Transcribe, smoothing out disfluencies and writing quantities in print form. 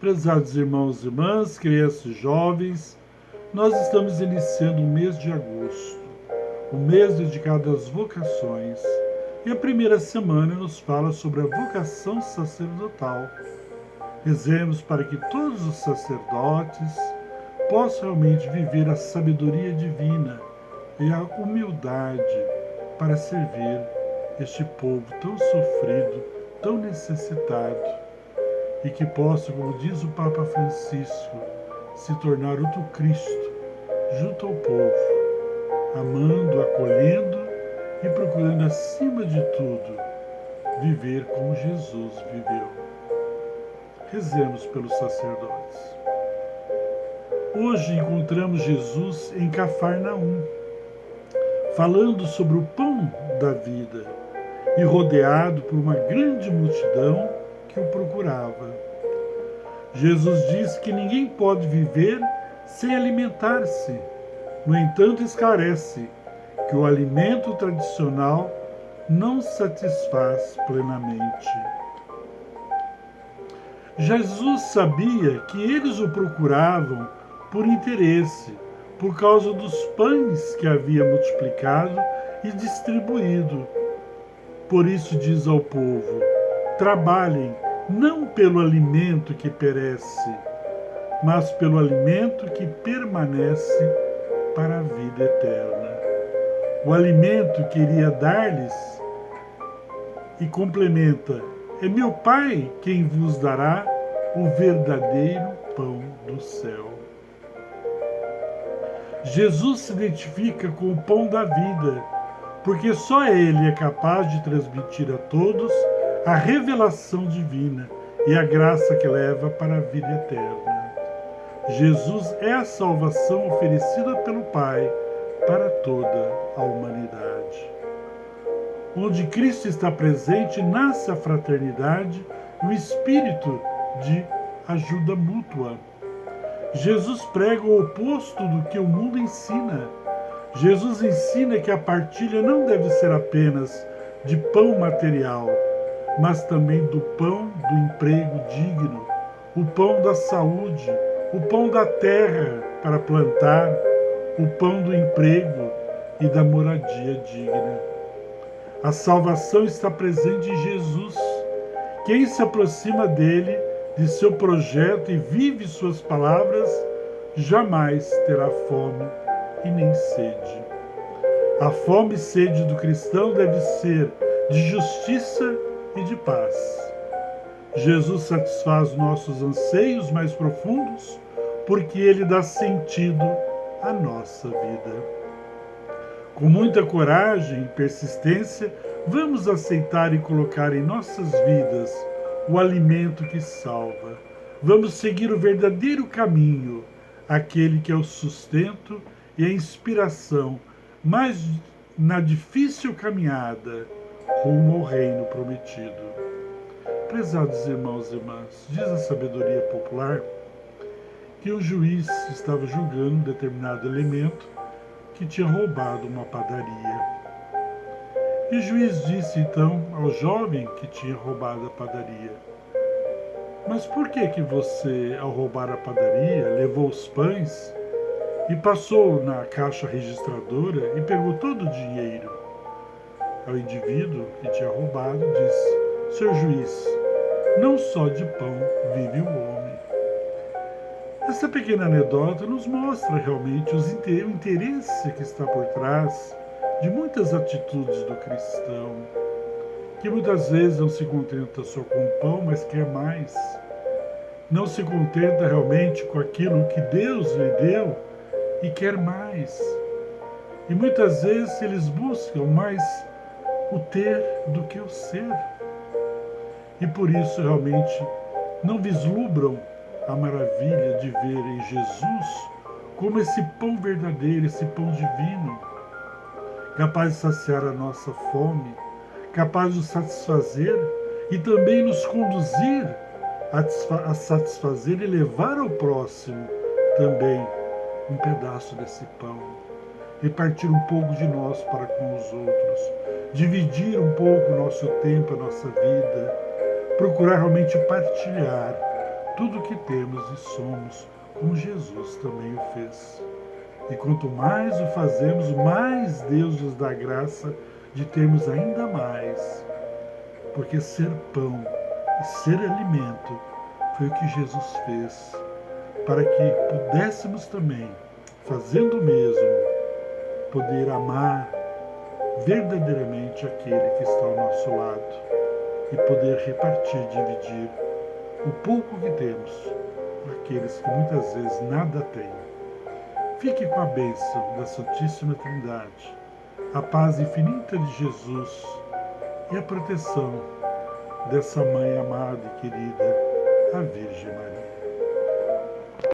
Prezados irmãos e irmãs, crianças e jovens, nós estamos iniciando o mês de agosto, o mês dedicado às vocações, e a primeira semana nos fala sobre a vocação sacerdotal. Rezemos para que todos os sacerdotes possam realmente viver a sabedoria divina e a humildade para servir este povo tão sofrido, tão necessitado, e que possa, como diz o Papa Francisco, se tornar outro Cristo junto ao povo, amando, acolhendo e procurando, acima de tudo, viver como Jesus viveu. Rezemos pelos sacerdotes. Hoje encontramos Jesus em Cafarnaum, falando sobre o pão da vida e rodeado por uma grande multidão que o procurava. Jesus diz que ninguém pode viver sem alimentar-se. No entanto, esclarece que o alimento tradicional não satisfaz plenamente. Jesus sabia que eles o procuravam por interesse, por causa dos pães que havia multiplicado e distribuído. Por isso diz ao povo: trabalhem não pelo alimento que perece, mas pelo alimento que permanece para a vida eterna. O alimento que iria dar-lhes, e complementa: é meu Pai quem vos dará o verdadeiro pão do céu. Jesus se identifica com o pão da vida, porque só Ele é capaz de transmitir a todos a revelação divina e a graça que leva para a vida eterna. Jesus é a salvação oferecida pelo Pai para toda a humanidade. Onde Cristo está presente, nasce a fraternidade e o espírito de ajuda mútua. Jesus prega o oposto do que o mundo ensina. Jesus ensina que a partilha não deve ser apenas de pão material, mas também do pão do emprego digno, o pão da saúde, o pão da terra para plantar, o pão do emprego e da moradia digna. A salvação está presente em Jesus. Quem se aproxima dele, de seu projeto e vive suas palavras, jamais terá fome e nem sede. A fome e sede do cristão deve ser de justiça e de paz. Jesus satisfaz nossos anseios mais profundos, porque ele dá sentido à nossa vida. Com muita coragem e persistência, vamos aceitar e colocar em nossas vidas o alimento que salva. Vamos seguir o verdadeiro caminho, aquele que é o sustento e a inspiração, mas na difícil caminhada rumo ao reino prometido. Prezados irmãos e irmãs, diz a sabedoria popular que o juiz estava julgando um determinado elemento que tinha roubado uma padaria. E o juiz disse então ao jovem que tinha roubado a padaria: mas por que você, ao roubar a padaria, levou os pães e passou na caixa registradora e pegou todo o dinheiro? Ao indivíduo que tinha roubado disse: Senhor juiz, não só de pão vive o homem. Essa pequena anedota nos mostra realmente o interesse que está por trás de muitas atitudes do cristão, que muitas vezes não se contenta só com o pão, mas quer mais. Não se contenta realmente com aquilo que Deus lhe deu e quer mais. E muitas vezes eles buscam mais o ter do que o ser. E por isso realmente não vislumbram a maravilha de ver em Jesus como esse pão verdadeiro, esse pão divino, capaz de saciar a nossa fome, capaz de nos satisfazer e também nos conduzir a satisfazer e levar ao próximo também um pedaço desse pão. Repartir um pouco de nós para com os outros, dividir um pouco o nosso tempo, a nossa vida, procurar realmente partilhar, tudo o que temos e somos, como Jesus também o fez. E quanto mais o fazemos, mais Deus nos dá graça de termos ainda mais. Porque ser pão e ser alimento foi o que Jesus fez, para que pudéssemos também, fazendo o mesmo, poder amar verdadeiramente aquele que está ao nosso lado e poder repartir, dividir o pouco que temos para aqueles que muitas vezes nada têm. Fique com a bênção da Santíssima Trindade, a paz infinita de Jesus e a proteção dessa Mãe amada e querida, a Virgem Maria.